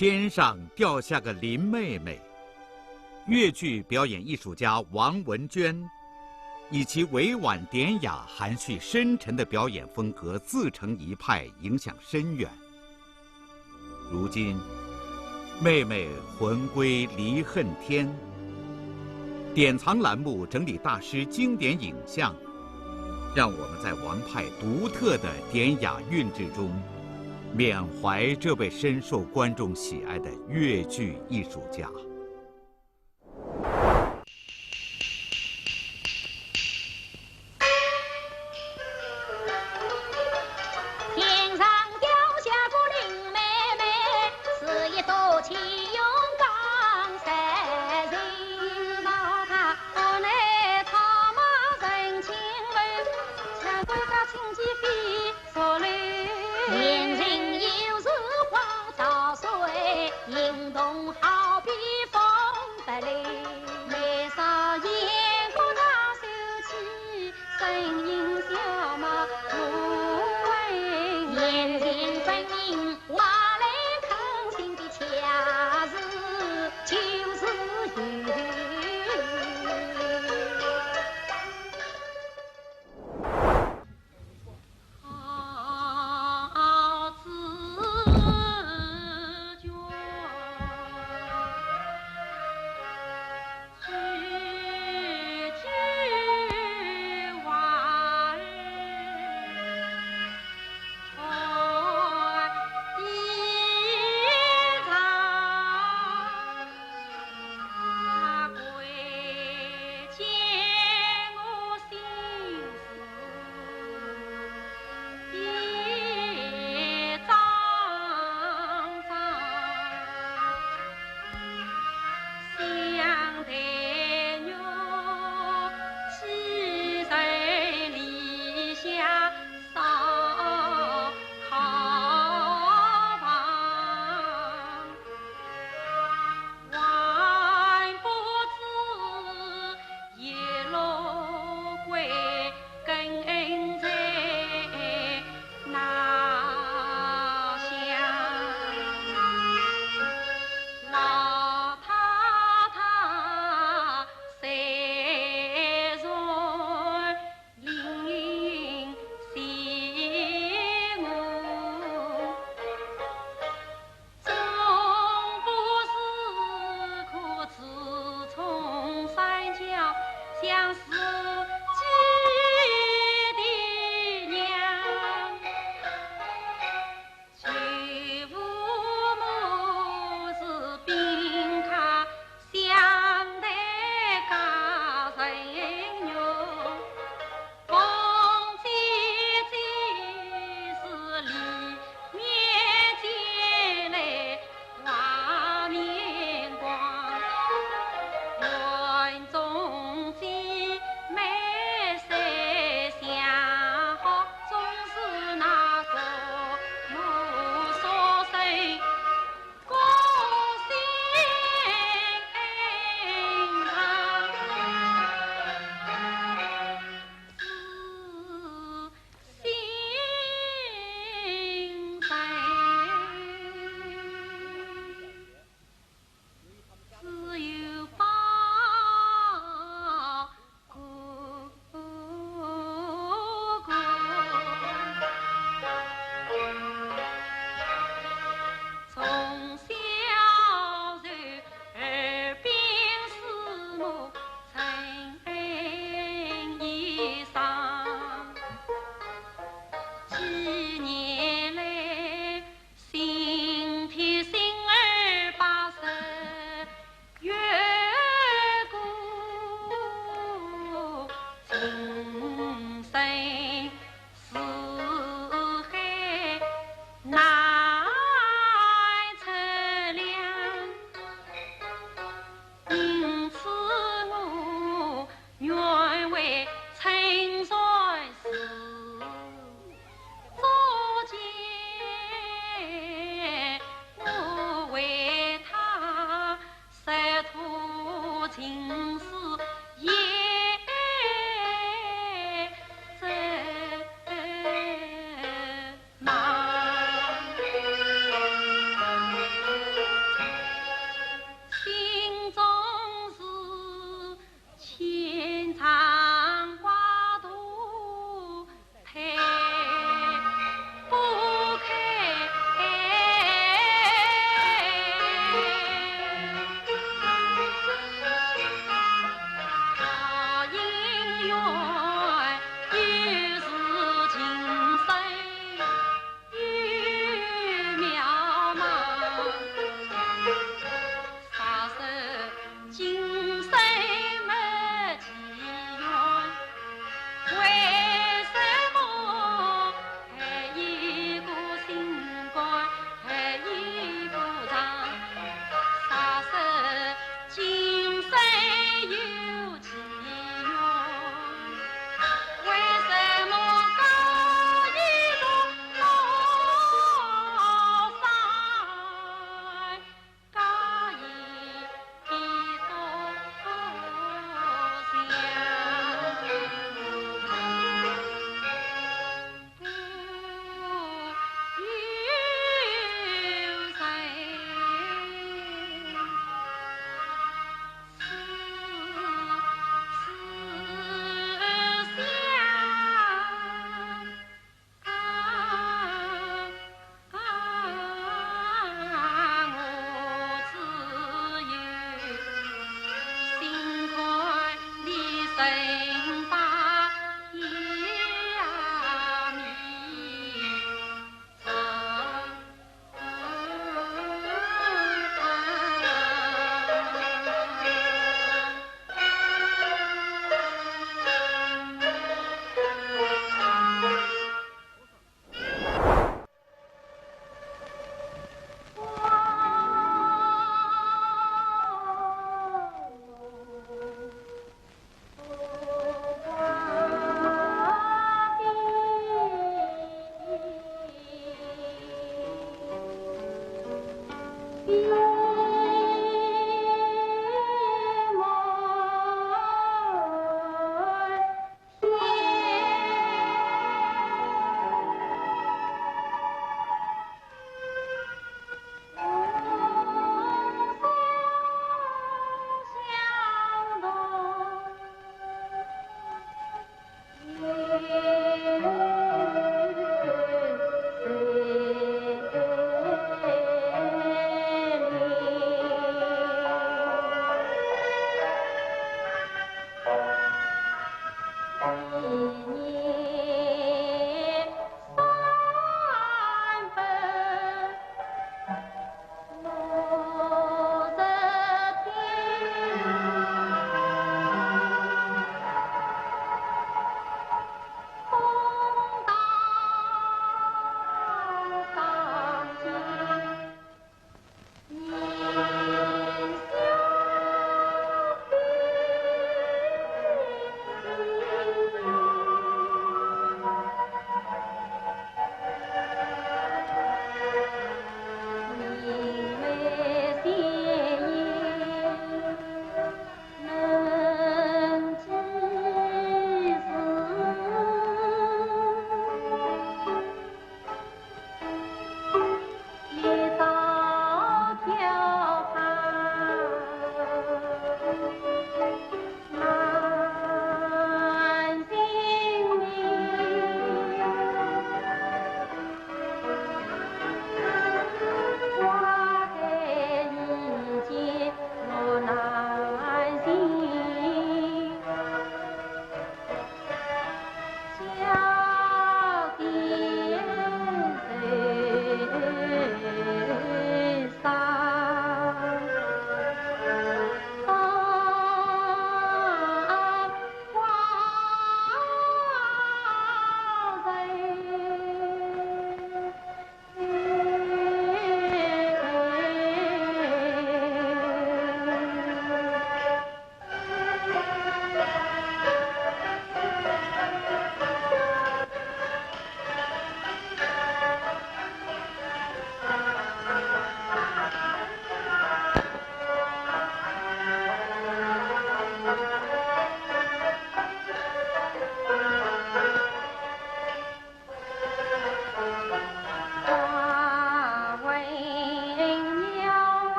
天上掉下个林妹妹。越剧表演艺术家王文娟，以其委婉典雅、含蓄深沉的表演风格自成一派，影响深远。如今，妹妹魂归离恨天。典藏栏目整理大师经典影像，让我们在王派独特的典雅韵致中，缅怀这位深受观众喜爱的越剧艺术家。哦。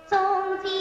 中间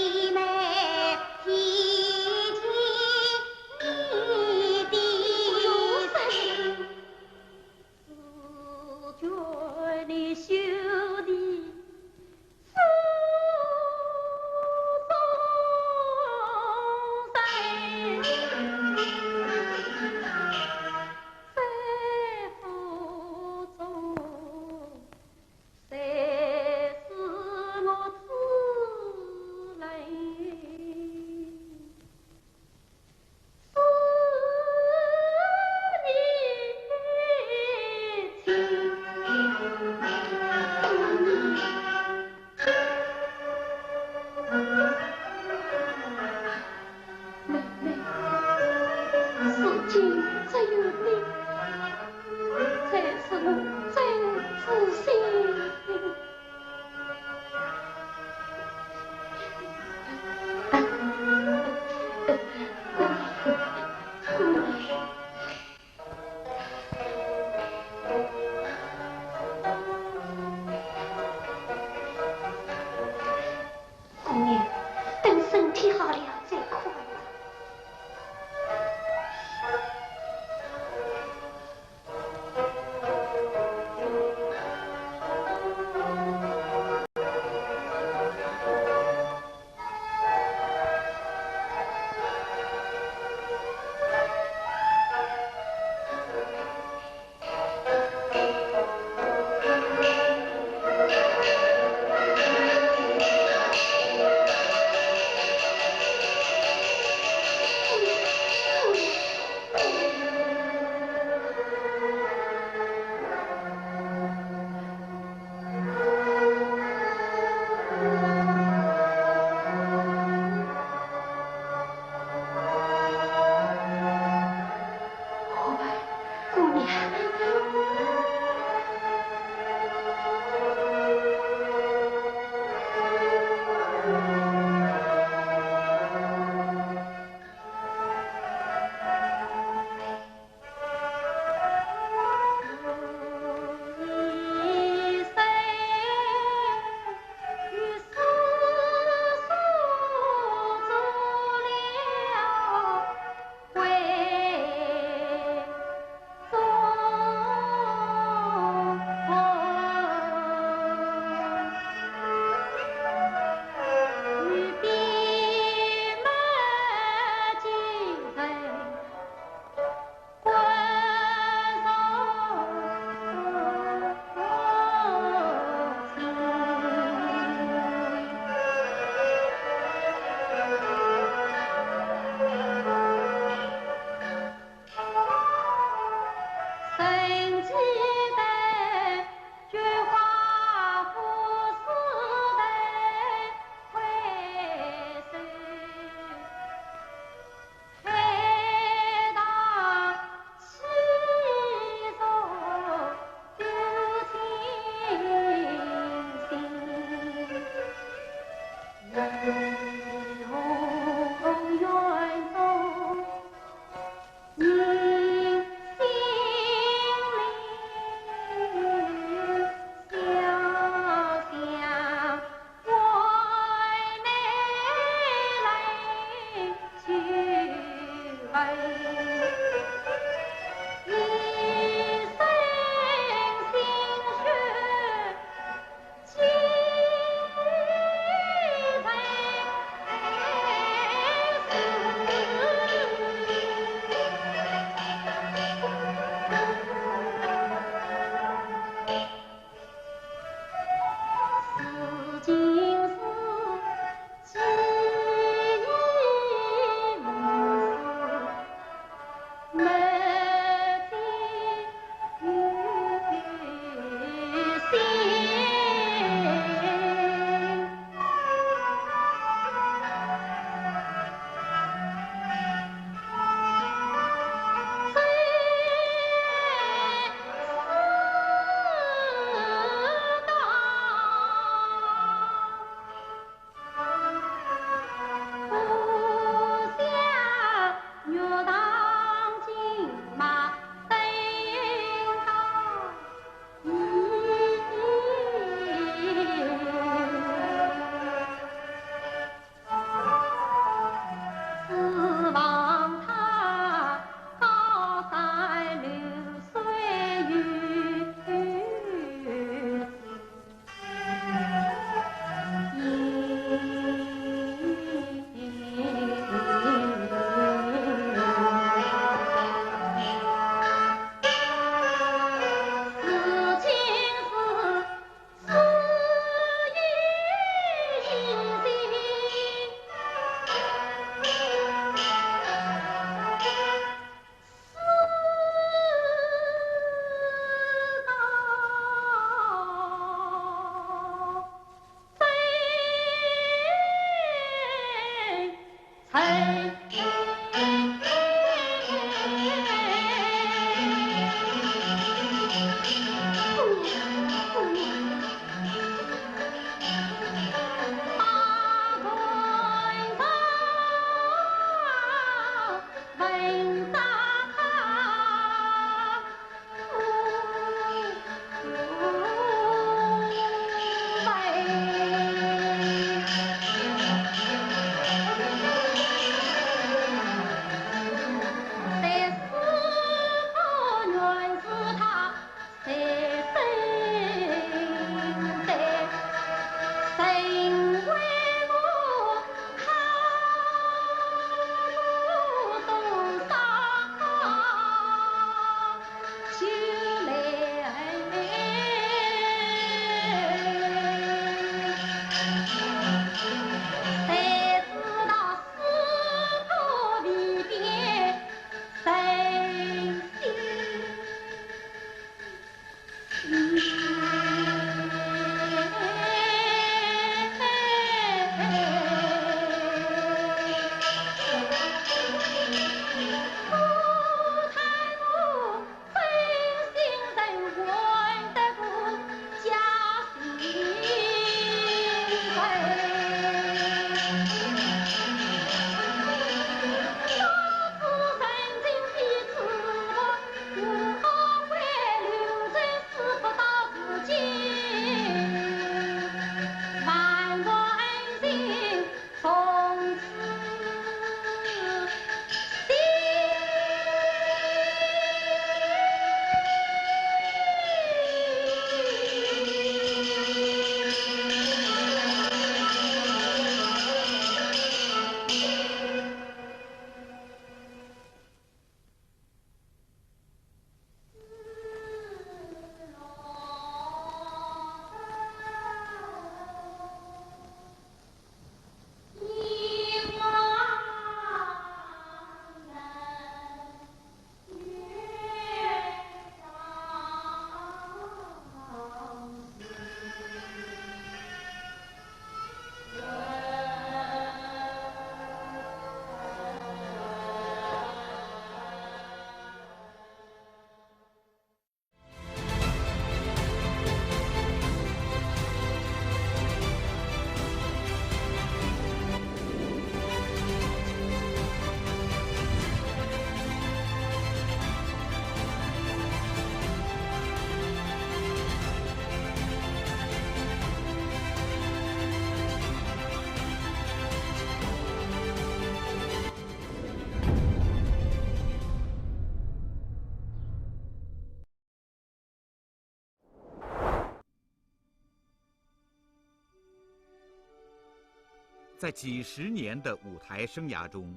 在几十年的舞台生涯中，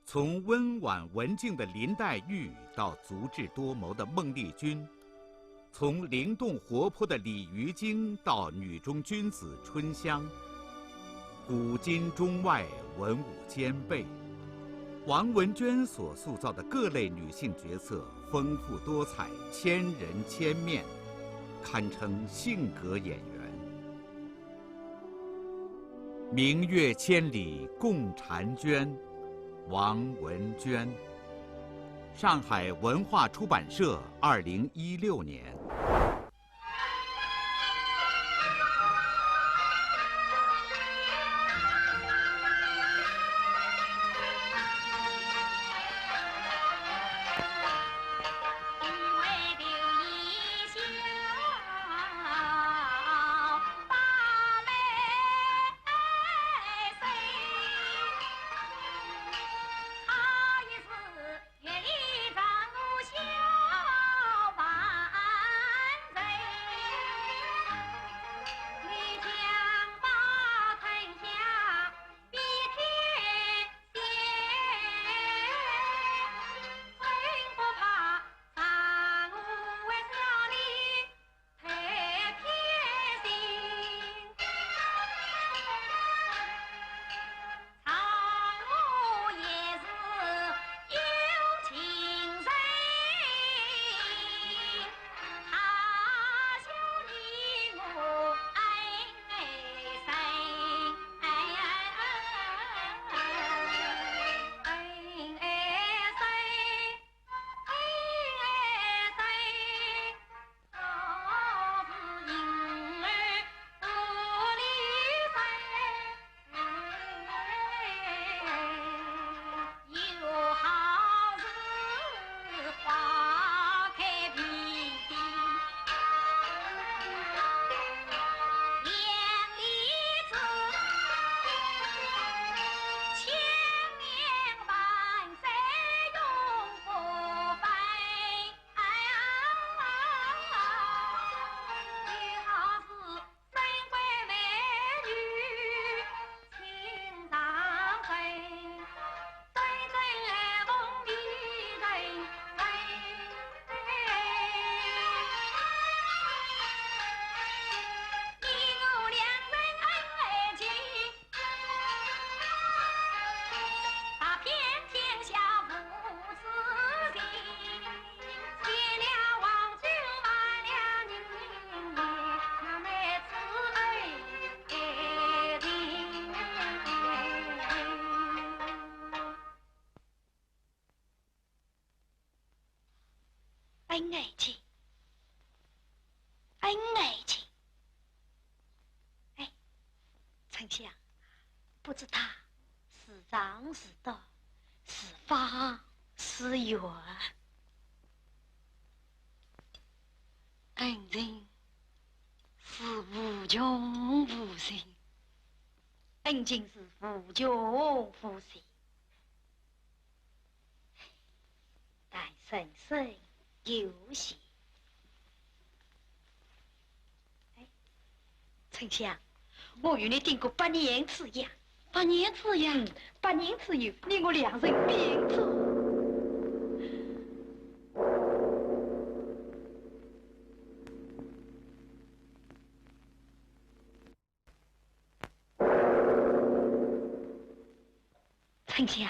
从温婉文静的林黛玉到足智多谋的孟丽君，从灵动活泼的鲤鱼精到女中君子春香，古今中外文武兼备。王文娟所塑造的各类女性角色丰富多彩，千人千面，堪称性格演员。明月千里共婵娟，王文娟。上海文化出版社，2016年。爱情，哎，丞相，不知他是长是短，是方是圆。恩情是无穷无尽，恩情是无穷无尽，但生生有幸。丞相，我与你定过8年之约，8年之约，8年之约，你我2人并走。丞相。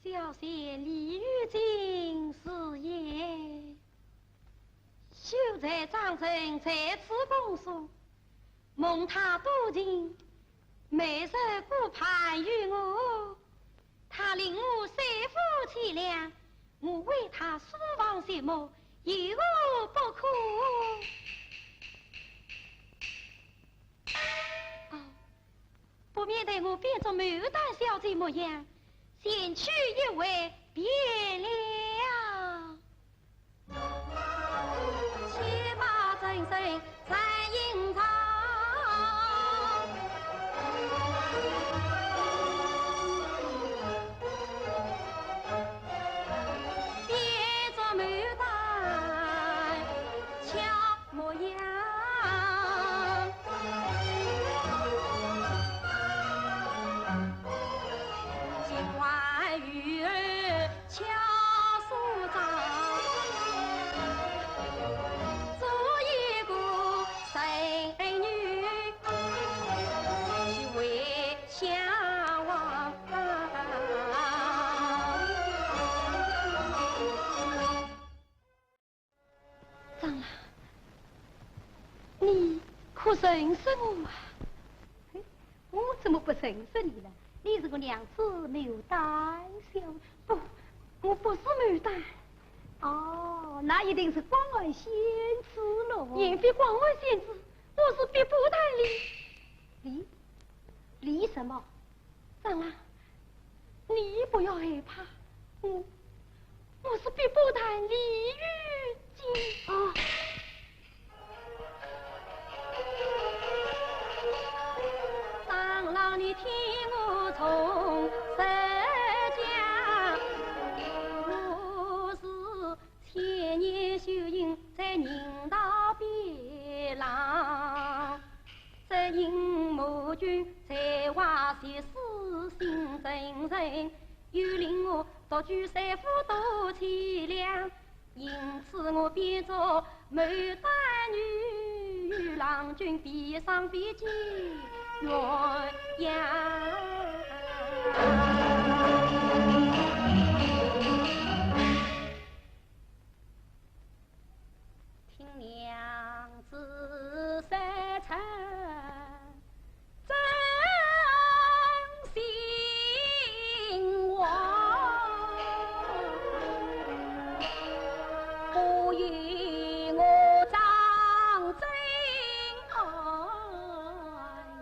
小仙李玉金是也，秀才张成在此供述，蒙他多情，每日顾盼于我，他令我三夫妻俩，我为他书房谢幕，有无不可。哦，不免得我变作牡丹小姐模样。先去一位便了，且把真身在隐藏，变作牡丹俏模样。玉儿敲树桩，做一个神女去为相望。长老，你可认识我啊？我怎么不认识你了？你是个娘子牡丹小，不，我不是牡丹。哦，那一定是广安仙子喽。也非广安仙子，我是别不太离什么？长老，你不要害怕，我是别不太李玉金啊。长老，你听我从实讲，我是千年修行在人道边浪，这银魔君才华学识心真诚，又令我独具三夫多凄凉，因此我变作牡丹女，与郎君比上比肩鸳鸯。听娘子三称真心话，不与我张真爱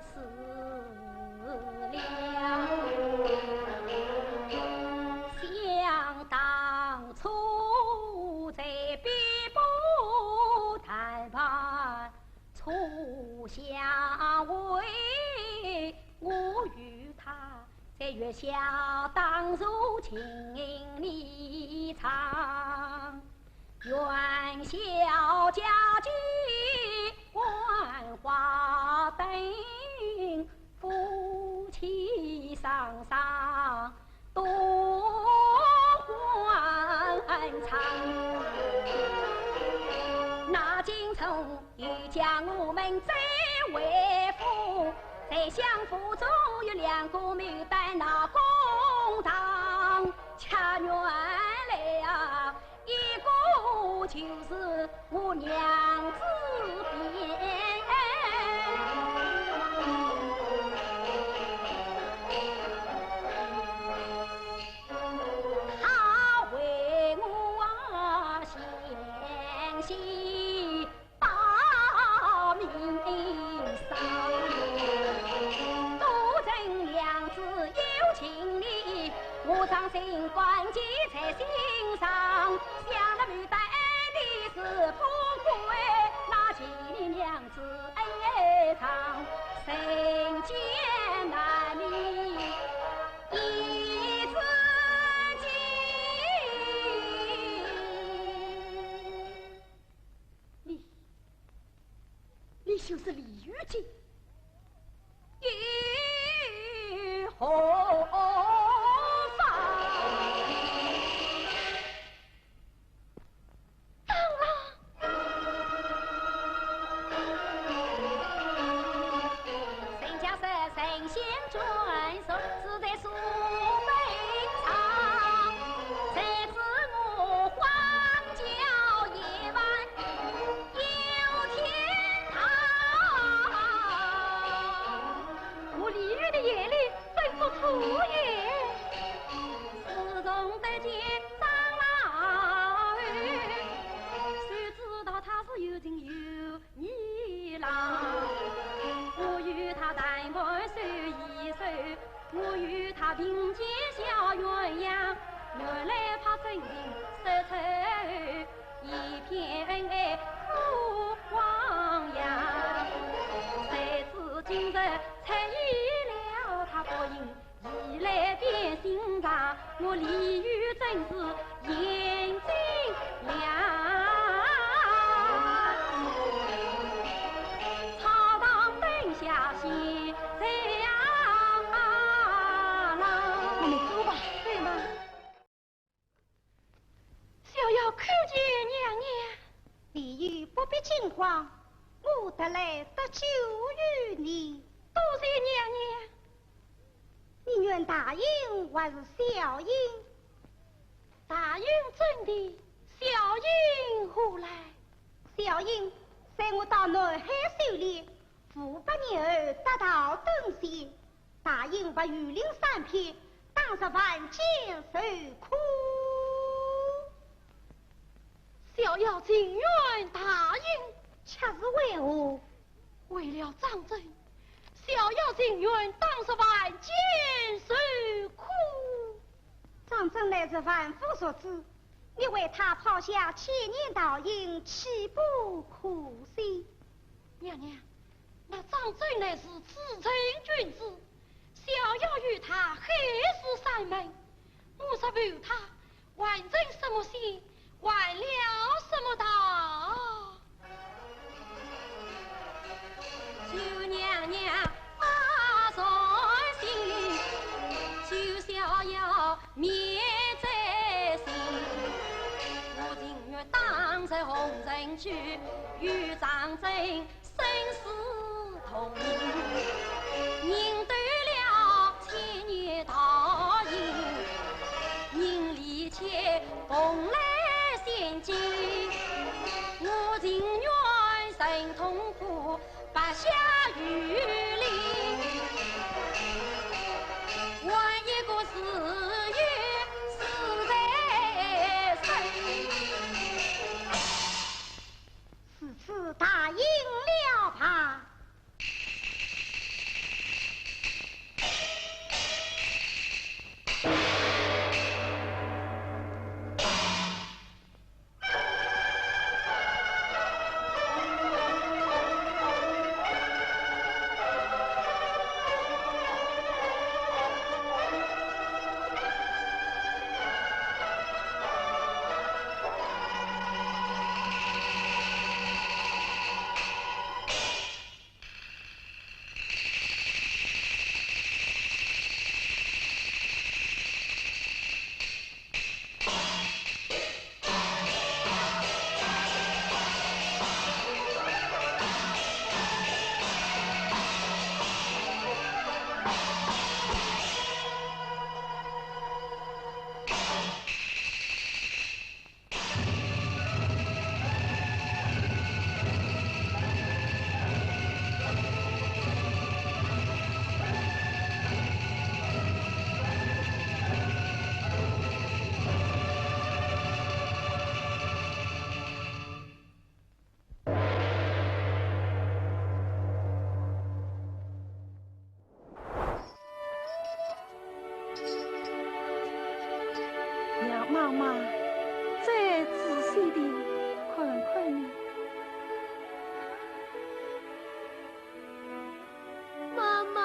死了。给月下当如情离场，元宵佳节万花灯，夫妻双双多欢畅。那京城欲将我们再为夫，在相府中有两个牡丹那公堂，恰原来一个就是我娘子边。上心关记在心上，想了牡丹的是富贵，那起你娘子哀唱，人间难觅一字经。你就是李玉姐，玉红。我与他并肩小鸳鸯，原来怕真情失愁，一片苦汪洋。谁知今日才遇了他不应，一来变心肠，我李玉真是眼睛亮。草堂灯下现在要叩见娘娘，李玉不必惊慌，我得来得救于你。多谢娘娘。你愿答应还是小英？答应真的，小英何来？小英随我到南海狩猎，富8年后得到登仙，答应把玉林3片，当着万间受苦。小妖情愿答应，却是为何？为了张真，小妖情愿当着万间受苦。张真乃是万夫所指，你为他抛下千年道营，岂不可惜？娘娘，那张真乃是至诚君子，小妖与他海誓山盟，我若为他完成什么心，完了什么道？求娘娘把在心，求小妖灭在心。我情愿当在红尘去，与张真生死同命，宁断了千年道营，宁离且共来仙境。我情愿忍痛苦，拔下玉林，换一个死于死在身。此次答应了他。妈妈再仔细地看看你。妈妈，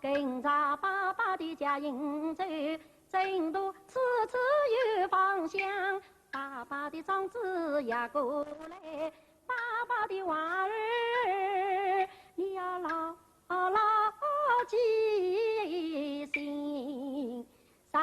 跟着爸爸的家营走，征途次次有方向。爸爸的长子也过来，爸爸的娃儿，你要牢牢记心上。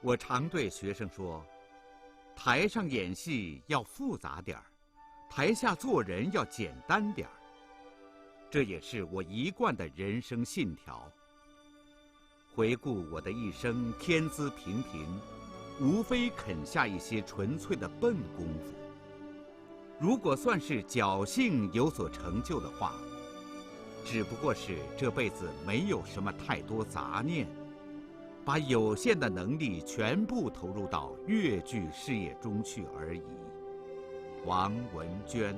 我常对学生说，台上演戏要复杂点儿，台下做人要简单点儿。这也是我一贯的人生信条。回顾我的一生，天资平平，无非啃下一些纯粹的笨功夫。如果算是侥幸有所成就的话，只不过是这辈子没有什么太多杂念，把有限的能力全部投入到越剧事业中去而已。王文娟。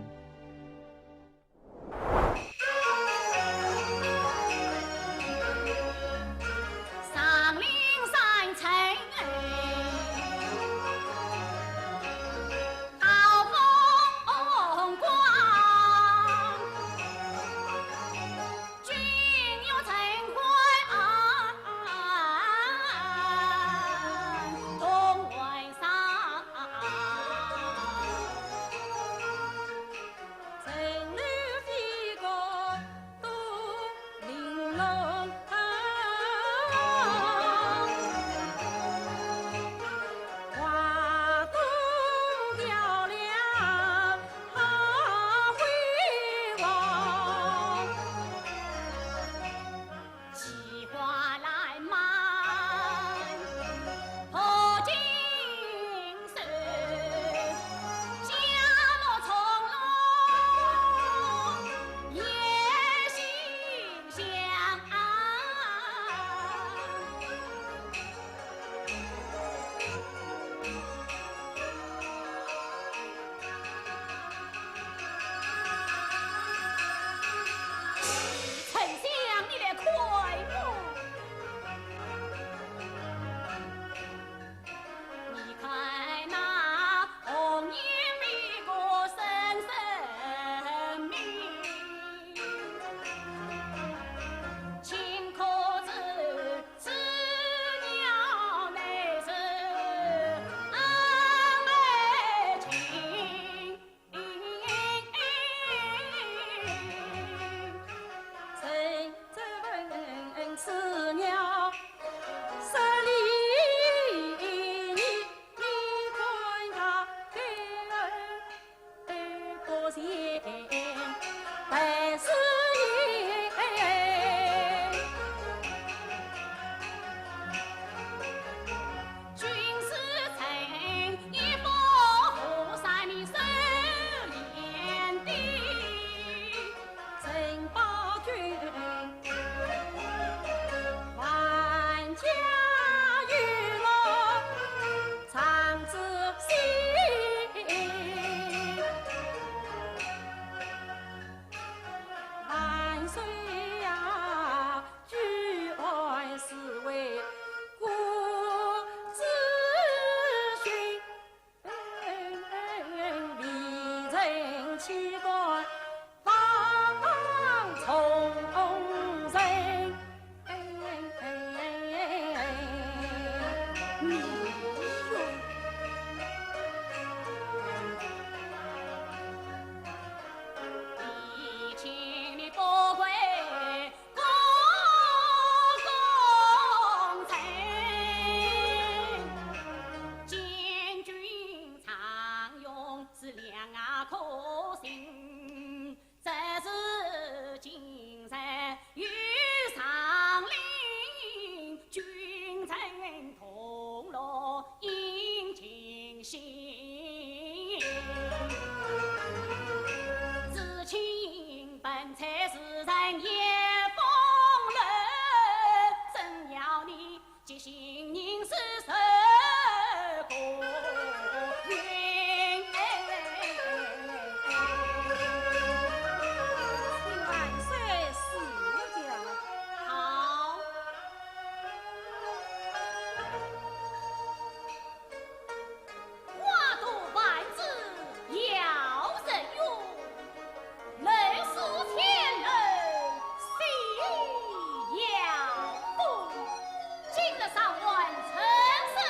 今日上官城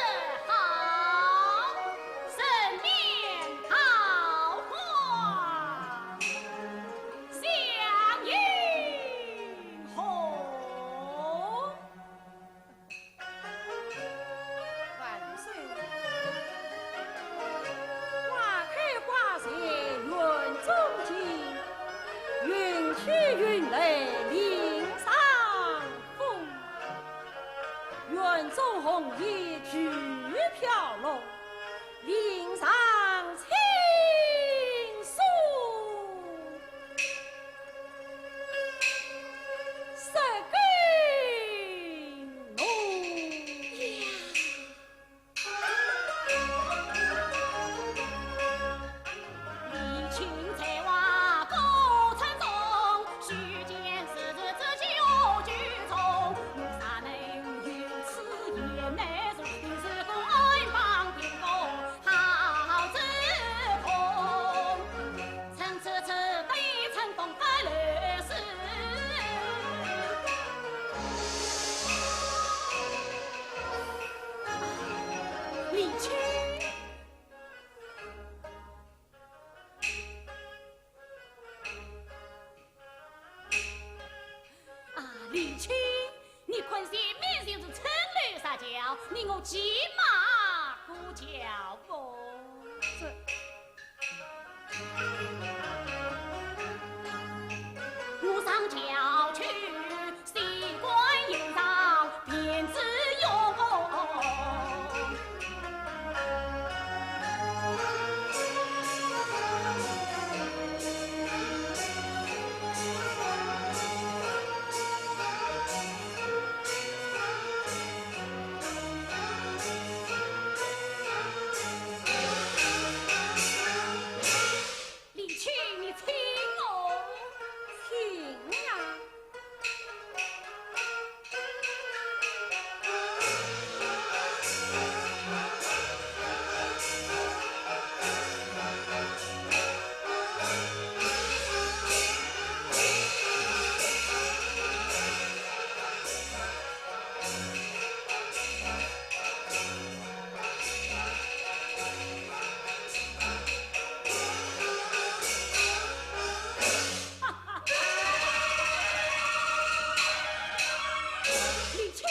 举飘落，林上青树，十根浓呀。李青在话高城中，须见世子之酒举重，有啥能有此言难容？定是公安帮兵工好之风，趁此次对乘风不乱世。李青。李青，你困些面就是春绿撒娇，你我骑马过桥过。我上桥去，西关迎上便知有功。李青，你听我，听呀！李青。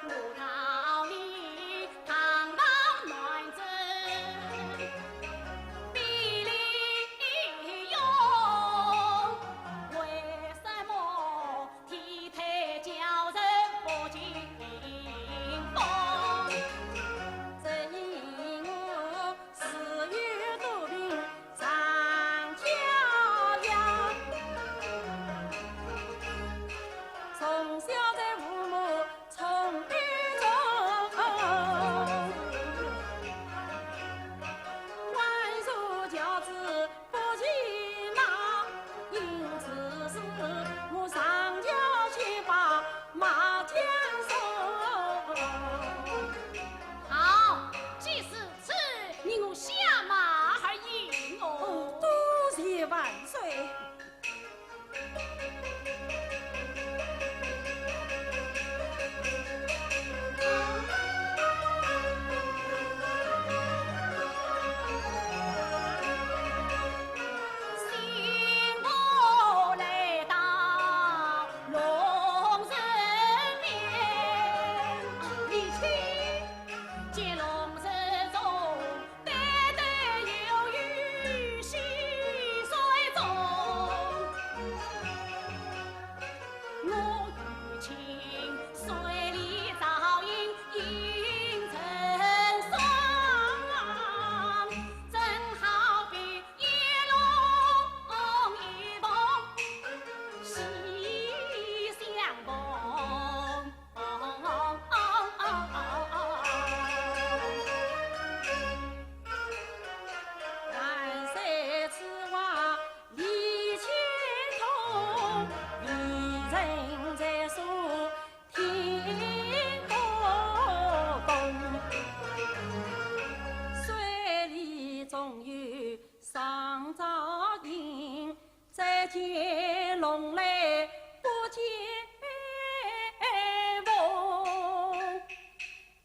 我道你堂堂男子，比力勇，为什么体态叫人不惊风？正因我私欲多病常骄阳，从小在父母宠育中，万数教子不骑马，因此事我上桥去把马牵送。好，既是此，你我下马而迎我。多谢万岁。新我来到龙人面，李青见龙人中，单单有雨细水中。我与情水里照应映成霜，正好比夜龙一同喜相逢。万岁此话理清通，一人在说听不懂。水里总有上照应，再见龙来不见风。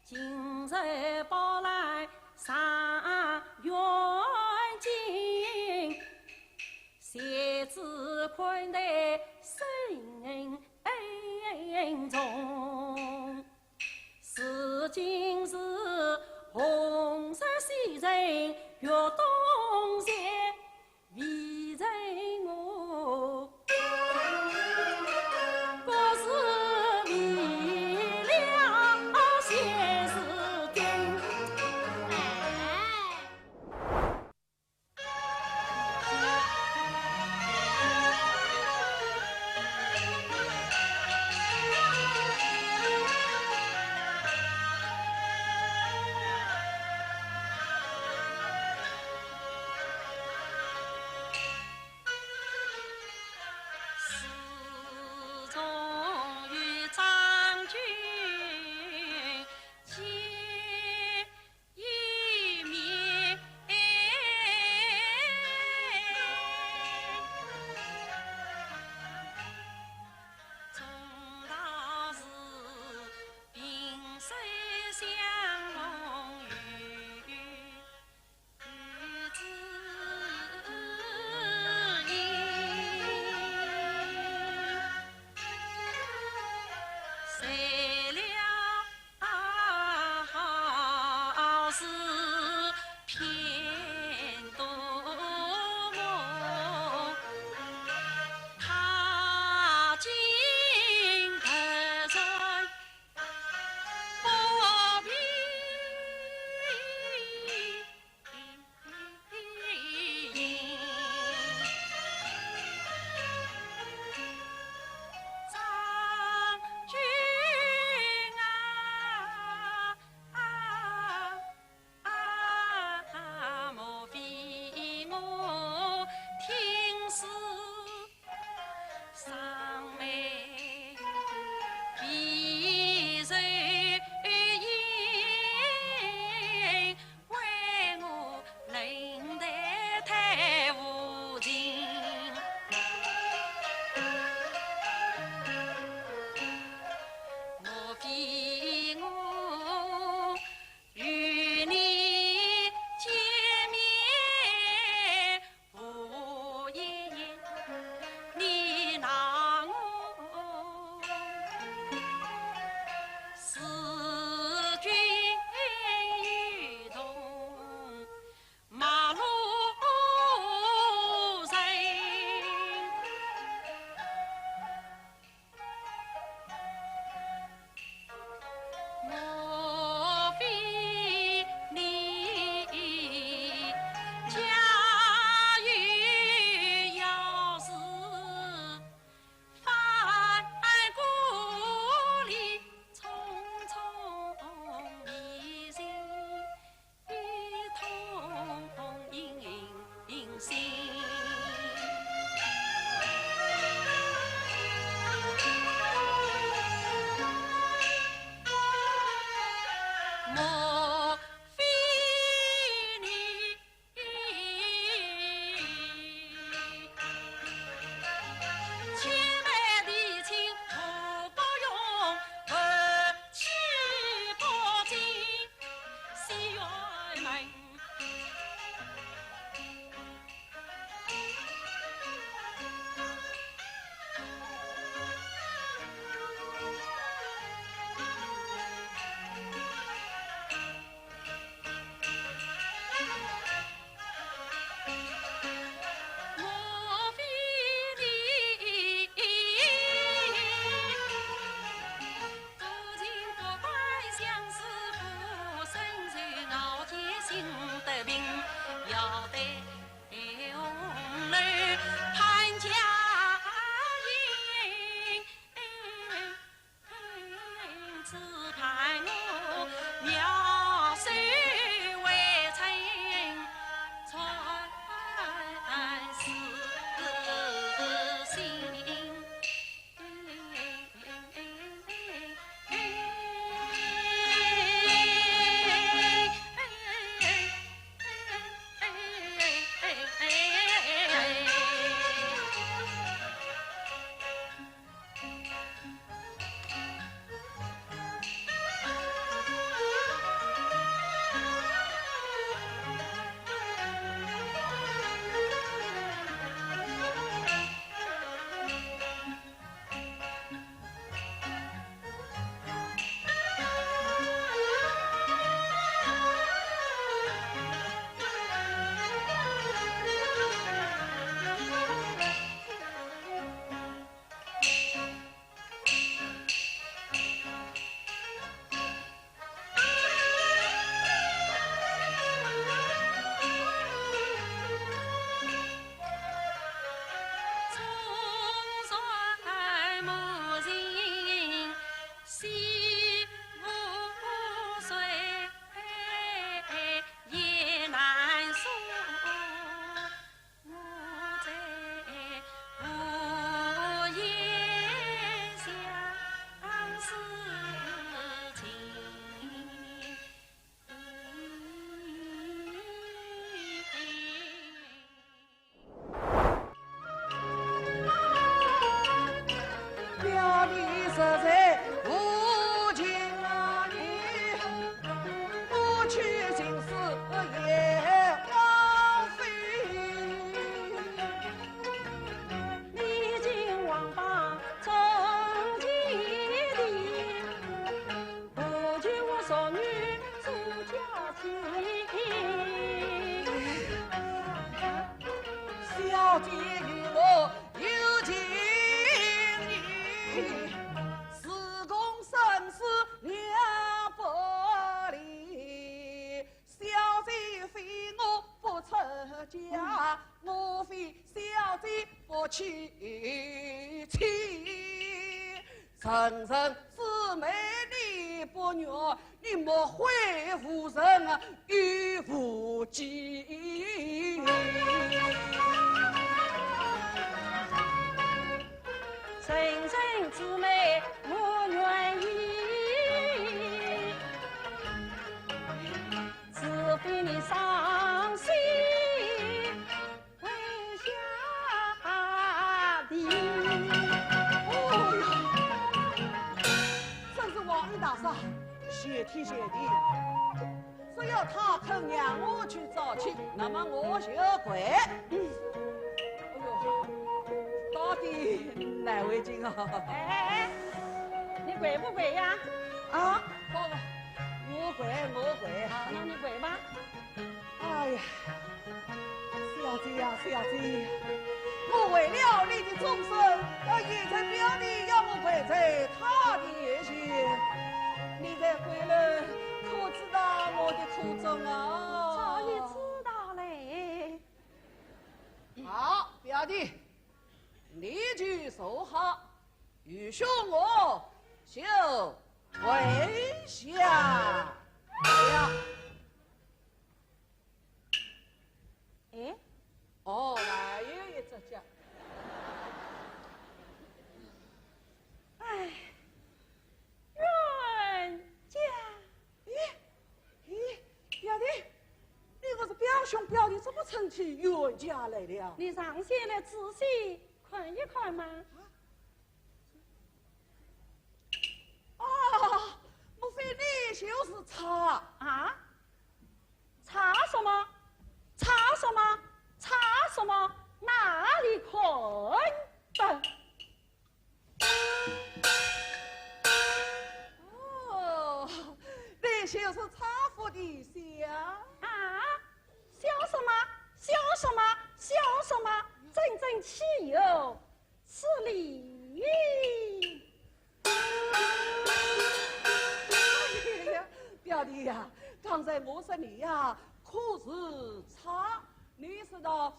今日报来上远近，宽待心重，是今是红色西城越东山，为人我不是为了现实定。小姐与我有情义，是共生死两不离。小姐非我不出家，我非小姐不娶妻。人人姊妹你不虐，你莫毁夫人啊与夫妻。人人姊妹我愿意，只非你伤心为下地。真是王大嫂，谢天谢地，只要他肯让我去找亲，那么我就跪。哎呦，到底哪位亲啊？哎，你跪不跪呀？啊，我跪，我跪。好，那你跪吧。哎呀，小姐呀，小姐，我为了你的终身，也才表弟要我跪在他的面前。你在跪了，可知道我的苦衷啊？早已知道嘞。好，表弟，你去收好，与兄我就跪下了。哎，哦，还有一只脚。哎，冤家，咦，表弟，你可是表兄表弟，怎么成起冤家来了？你上线来仔细看一看嘛。啊，莫非你就是茶？啊？查什么？查什么？查什么？哪里看的？哦，你就是茶夫的小。啊？笑什么？笑什么？笑什么？真正岂有此理！哎呀，表弟呀，刚才我说你呀，可是茶，你知道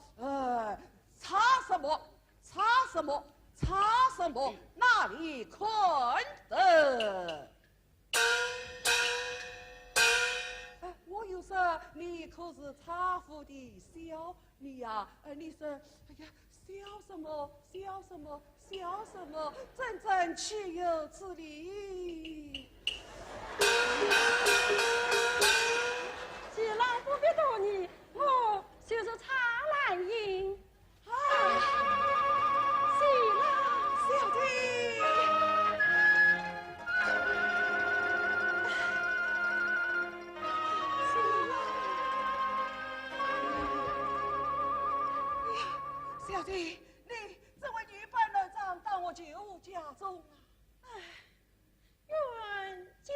茶什么？茶什么？茶什么？哪里看得？哎，我又说你可是茶夫的小，你呀，你说，哎呀，笑什么？笑什么？笑什么？真正岂有此理！既然不必多你，我就是茶兰英。啊，小姐，小姐，你这位女扮男装到我舅家中啊！冤家。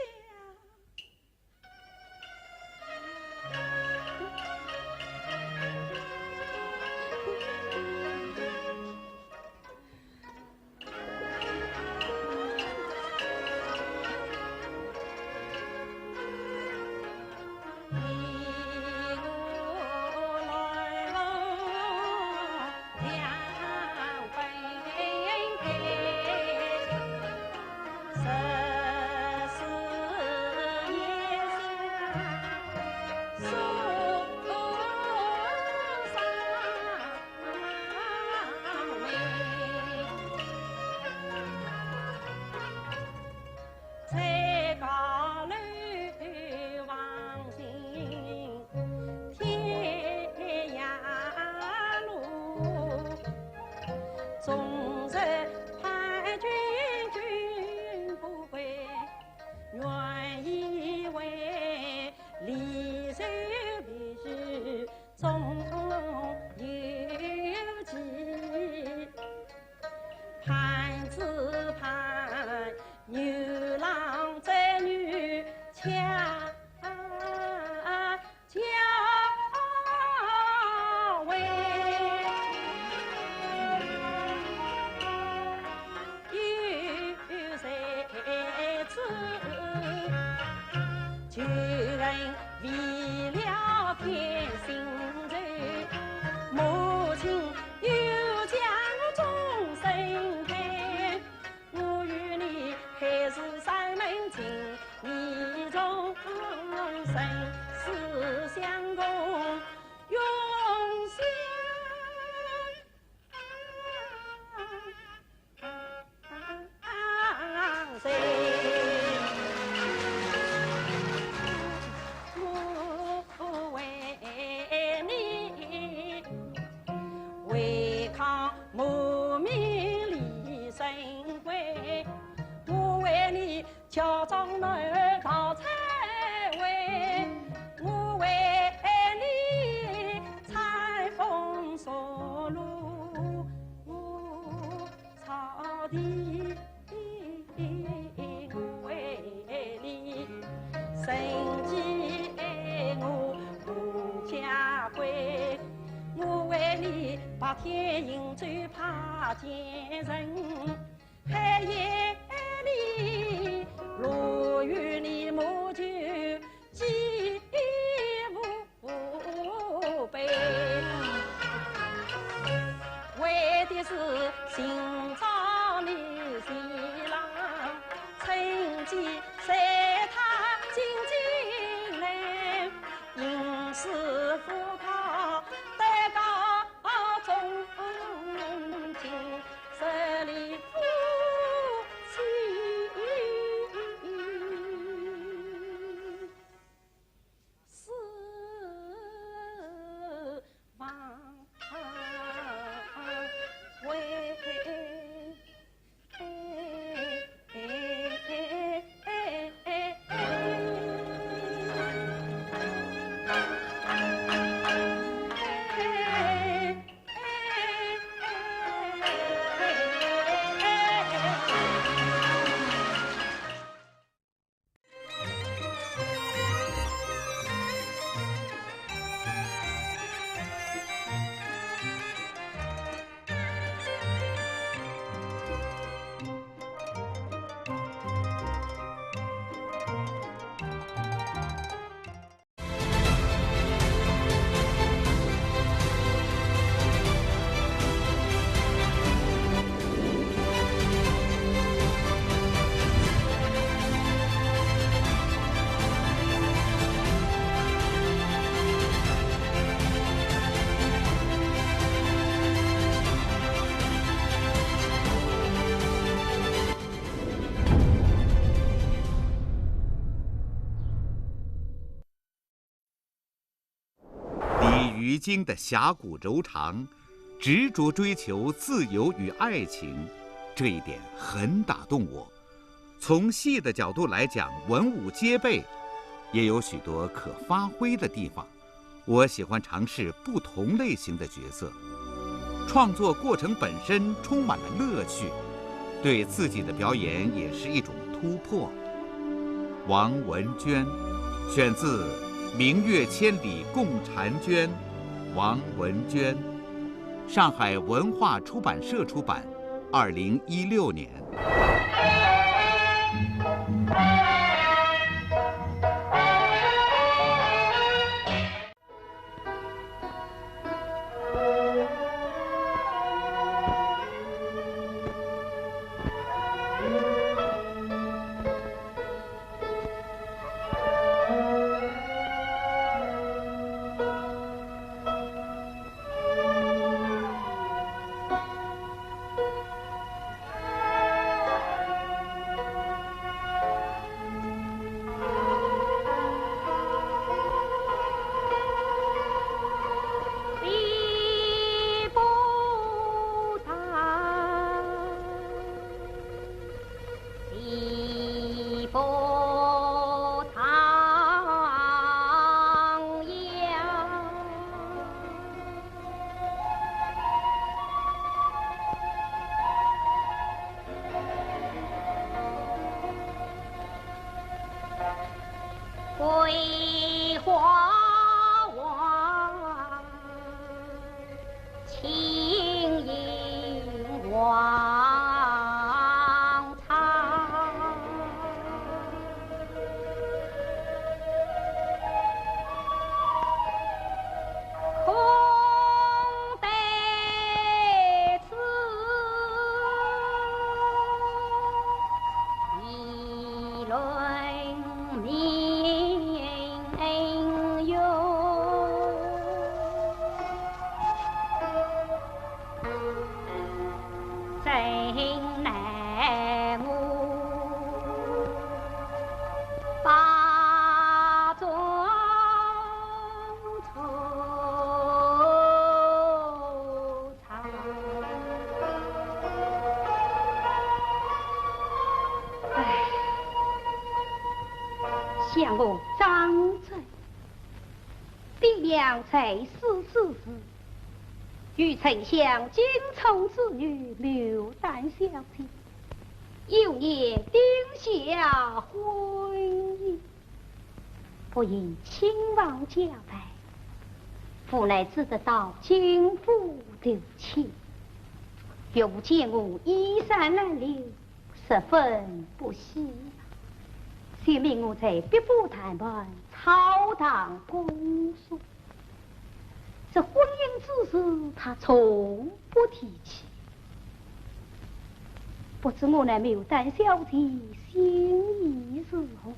家长儿到彩绘，我为你裁缝索路，我草地我为你生计我不家规，我为你把天迎走怕见人，黑夜里落雨里莫就饥无悲，为的是寻找你新郎，趁机塞他进京来，应是赴他得高中进十里夫妻四方为。于京的侠骨柔肠，执着追求自由与爱情，这一点很打动我。从戏的角度来讲，文武皆备，也有许多可发挥的地方。我喜欢尝试不同类型的角色，创作过程本身充满了乐趣，对自己的表演也是一种突破。王文娟，选自《明月千里共婵娟》，王文娟，上海文化出版社出版，2016年。桂花王，轻盈往常，空得此议论明哟。真奈我把中愁藏，唉，向我张嘴，爹娘在世之时，与丞相金冲之女牡丹小姐，有年定下婚姻，不因亲王家败，父乃只得到京府留情。又见我衣衫褴褛，十分不喜，遂命我在别府谈判朝堂公诉。这婚姻之事，他从不提起。不知我那牡丹小姐心意如何？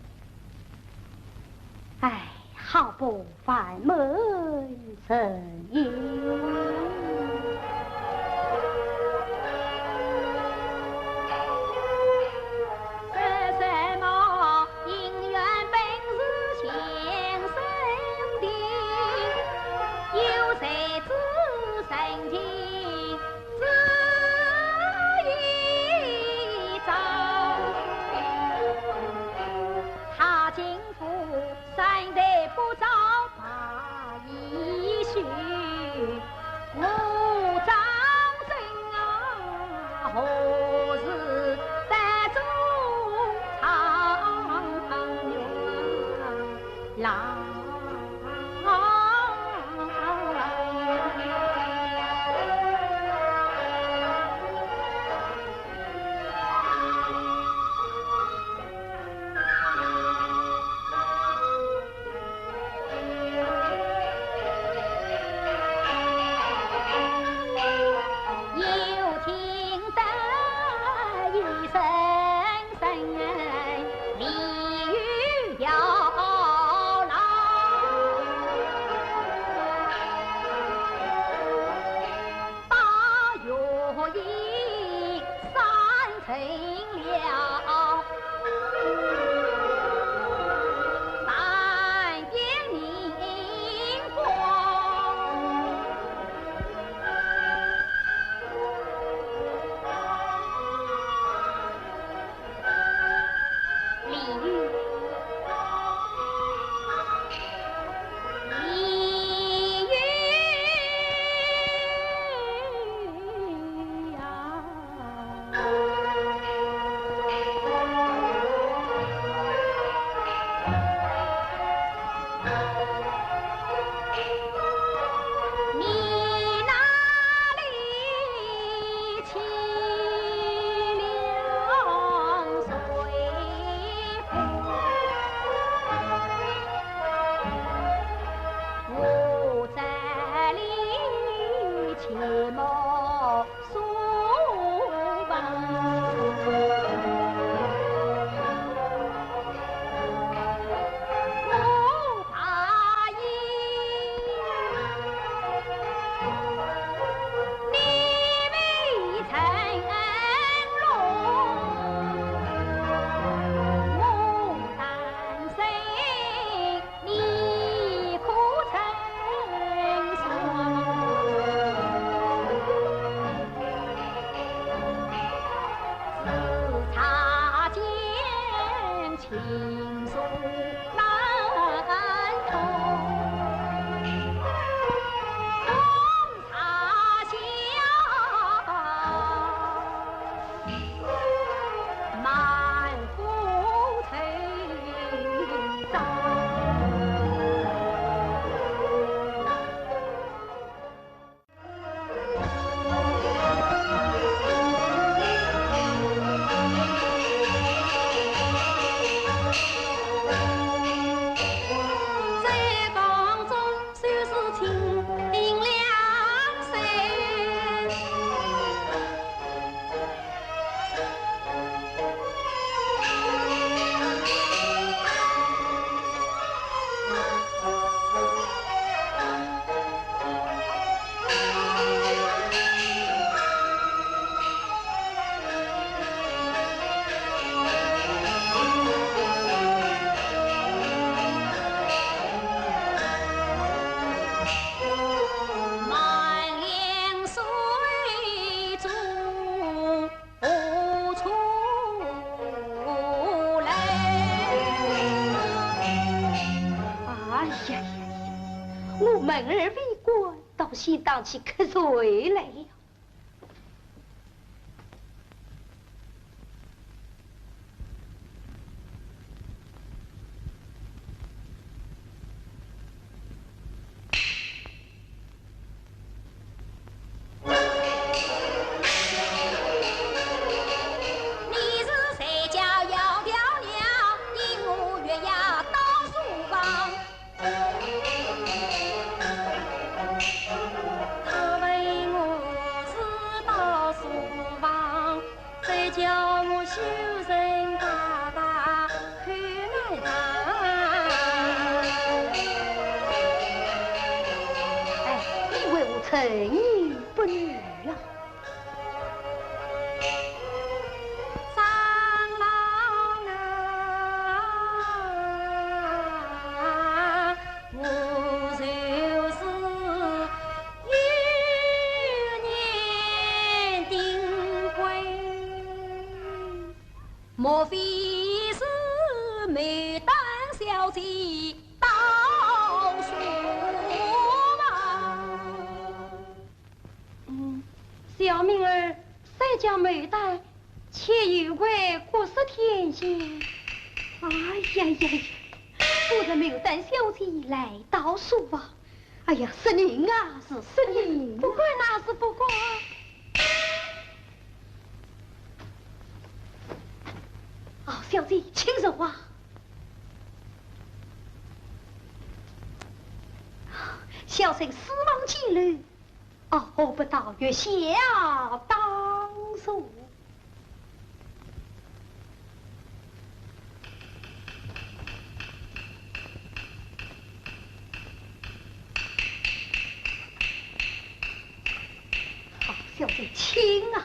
哎，好不烦门神也。儿为官，到先当起瞌睡来了。莫非是牡丹小姐到书房？小明儿再将牡丹，且有关国色天香。哎呀呀呀！不然牡丹小姐来到书房，哎呀，是您啊，是您，不管那是不管。哦，小姐，请坐啊。小生失望进来，哦，不到月下当数。好，小姐，请啊。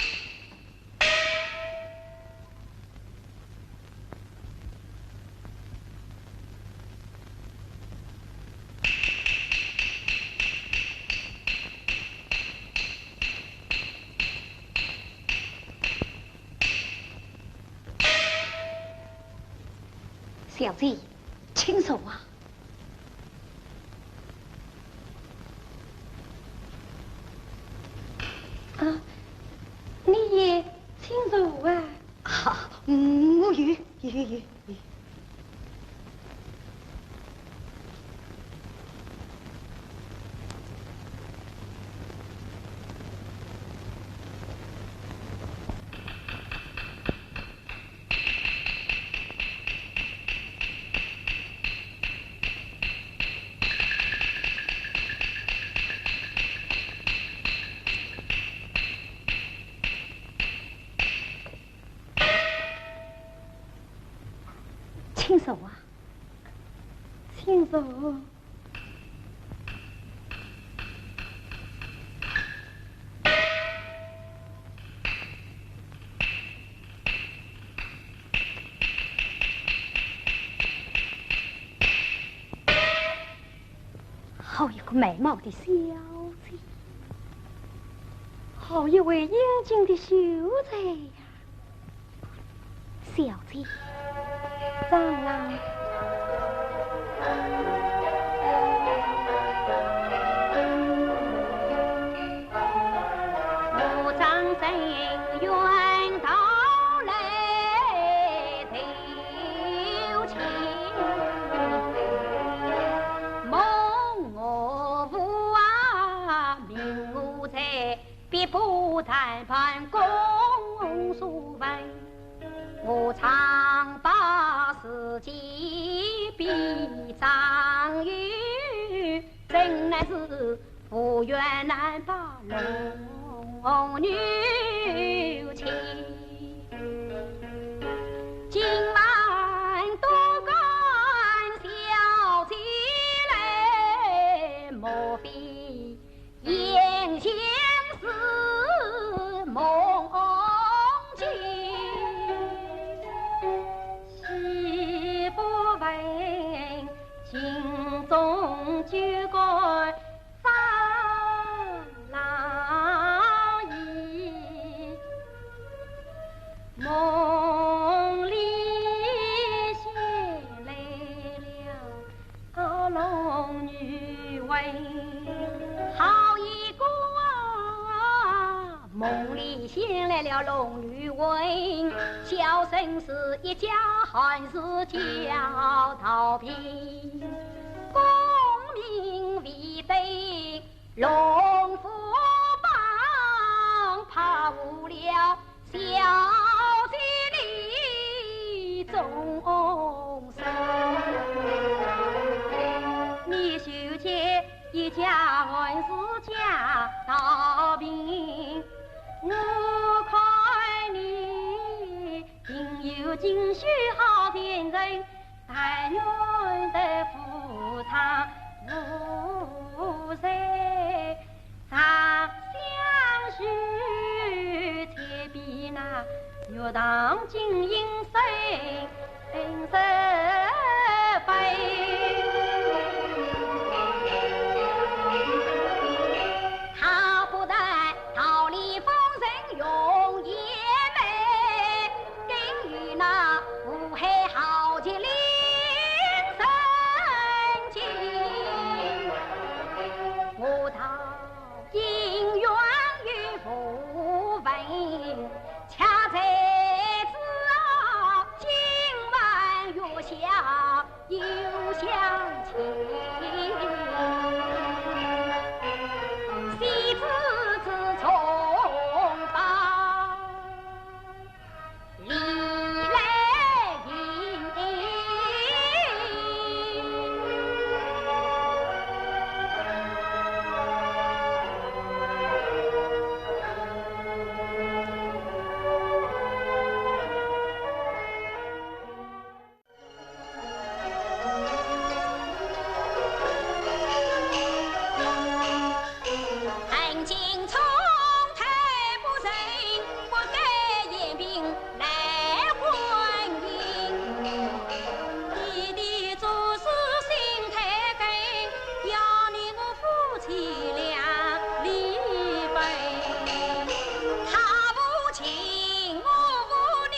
小姐，请坐啊。啊，你也请坐啊。好，我有。请坐啊，请坐。好一个美貌的小姐，好一位英俊的秀才呀！小姐，上来。我张生远道来投亲，蒙我父啊，命我在别部谈判公书文，我常把自己比张玉，真乃是福缘难把龙女情。今晚多干小姐来，莫非言相思梦境？喜不闻心中就该放浪意，里先来了龙女问，小生是一家还是叫逃平？功名未得龙虎榜，怕误了小姐你终身。你修见一家还是家逃平？我看你定有经许好天人，但愿得夫唱无罪，长相许才比那玉堂金银身倍。他不但桃李风神容颜美，更与那武海豪杰领神情。我讨姻缘与不闻，恰在此今晚月下又相亲。西子自从到里来迎。韩景从太不仁，不该严兵来还营。弟弟做事心太狠，要你我夫妻俩离分。他无情，我无理，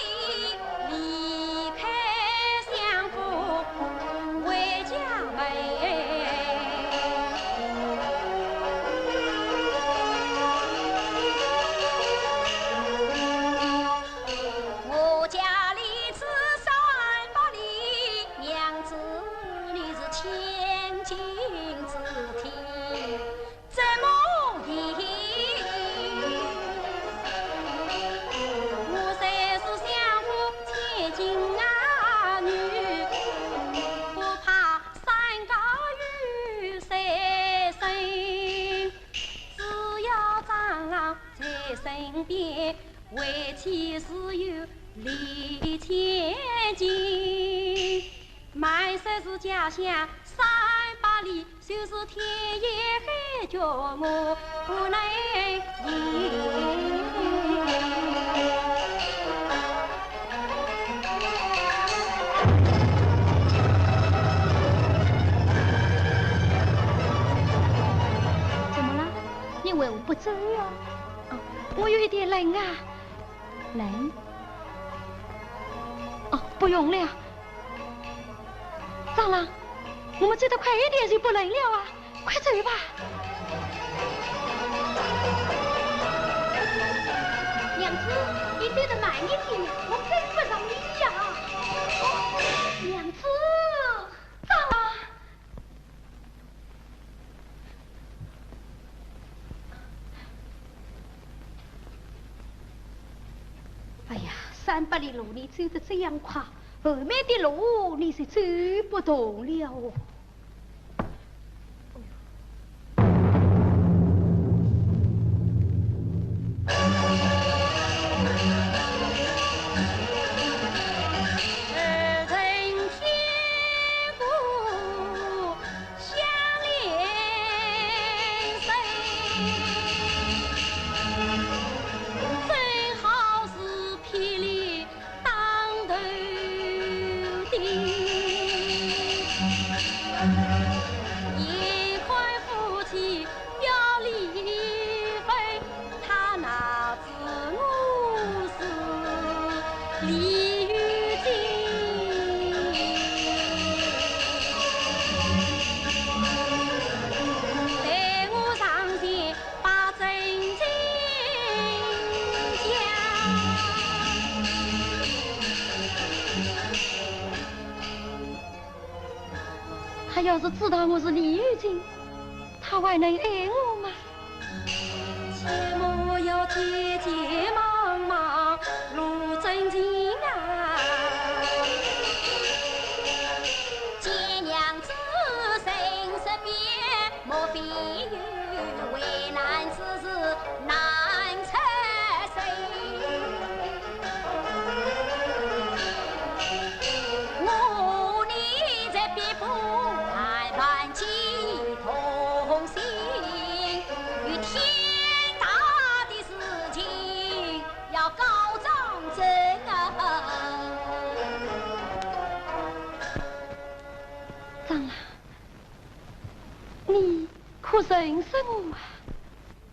离开相夫为家门。我家里只300里，娘子你是千金之体，怎么移？我虽是相夫千金女，不怕山高与水深，只要丈郎在身边，为妻是有礼千金。满身是家乡300里，就是天也海叫我不能赢。怎么了？你为我不走呀？哦，我有一点冷啊。冷？哦，不用了。丈郎，我们走得快一点就不冷了啊！快走吧。娘子，你走得慢一点，我跟不上你呀。娘子，丈郎。哎呀，300里路你走得这样快，后面的路你是走不动了哦。要是知道我是李玉金，他还能爱我吗？切莫要急急忙忙入正经啊！见娘子生死别，莫非有为难之事难测谁？我你这别不谈判起同心，与天大的事情要告状真啊！长老，你可认识我啊？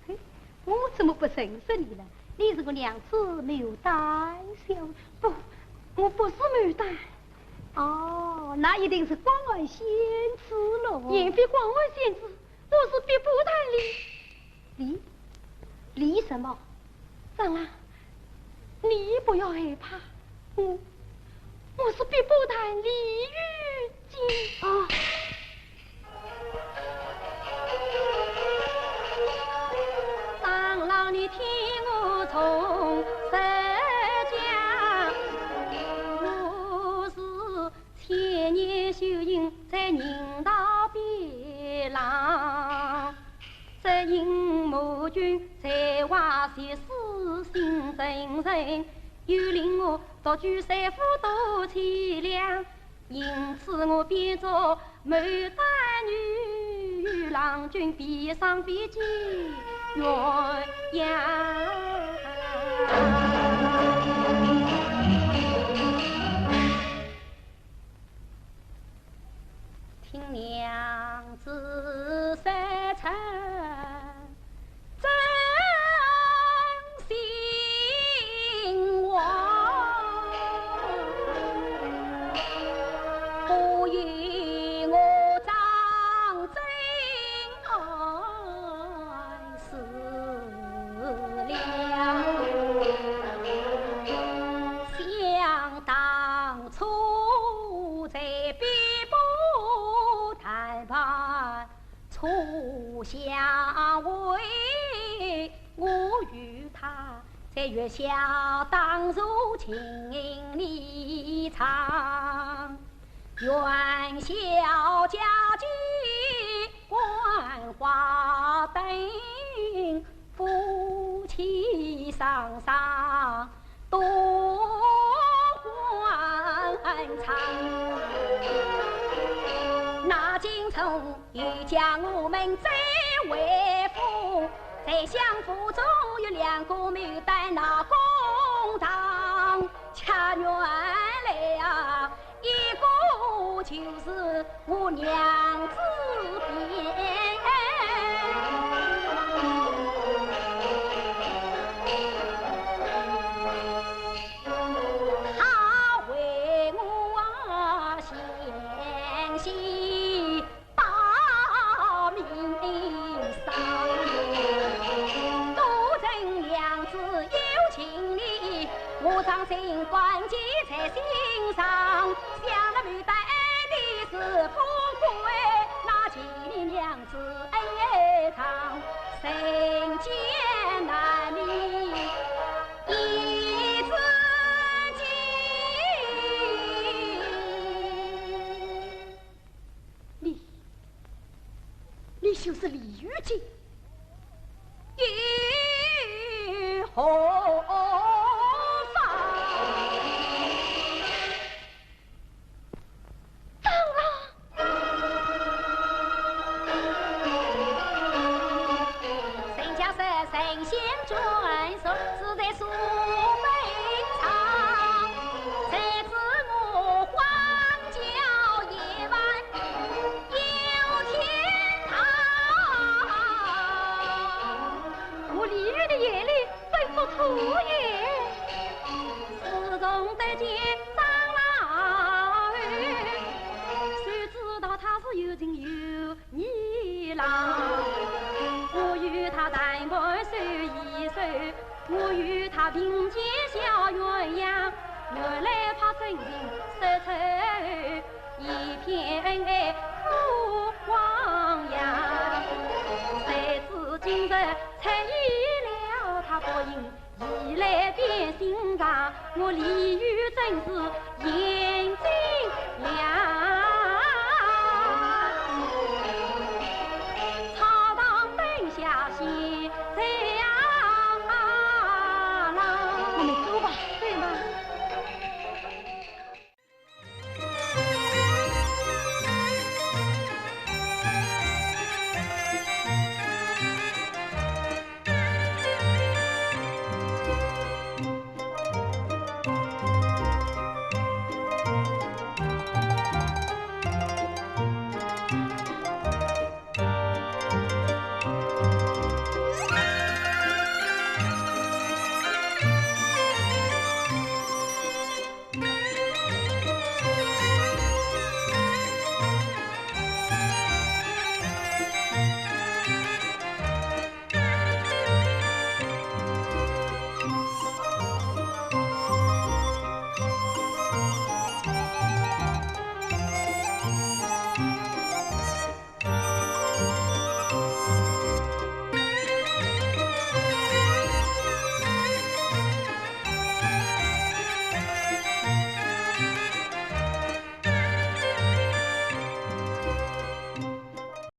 嘿，我怎么不认识你了？你是个娘子牡丹小，不，我不是牡丹。哦，那一定是关外仙子喽。也非关外仙子，我是别不谈李。李什么？长老，你不要害怕，我是别不谈李玉金啊。长老，你听我从实讲，我是千年修行在人道边浪，只因母君才华学识心真诚，又令我独具三夫多凄凉，因此我变作牡丹女，与郎君比上比肩鸳鸯。听娘子三称真心话，不与我张真爱思量，想当初在边部谈判初相会，我与他在月下当如情离场，元宵佳节观花灯，夫妻双双多欢畅。那京城又将我们再为夫，在相府中有两个牡丹那公堂，恰原来啊，一个就是我娘子边。他为我献喜把名赏，多承娘子有情理，我将心关记在心上。想了牡丹的是富贵，那几年娘子哀长，人间难觅一字经。你就是李玉金，于何方？长老，神家是神仙转手，是在苏北场。谁知我荒郊野外有天堂。我李玉的眼里真不出言。自从得见长老儿，谁知道他是有情有义郎。我与他谈判手一手，我与他并肩小鸳鸯，原来怕真情说出一片恩爱。父王呀，谁知今日才遇了他不应，一来变心肠，我李煜真是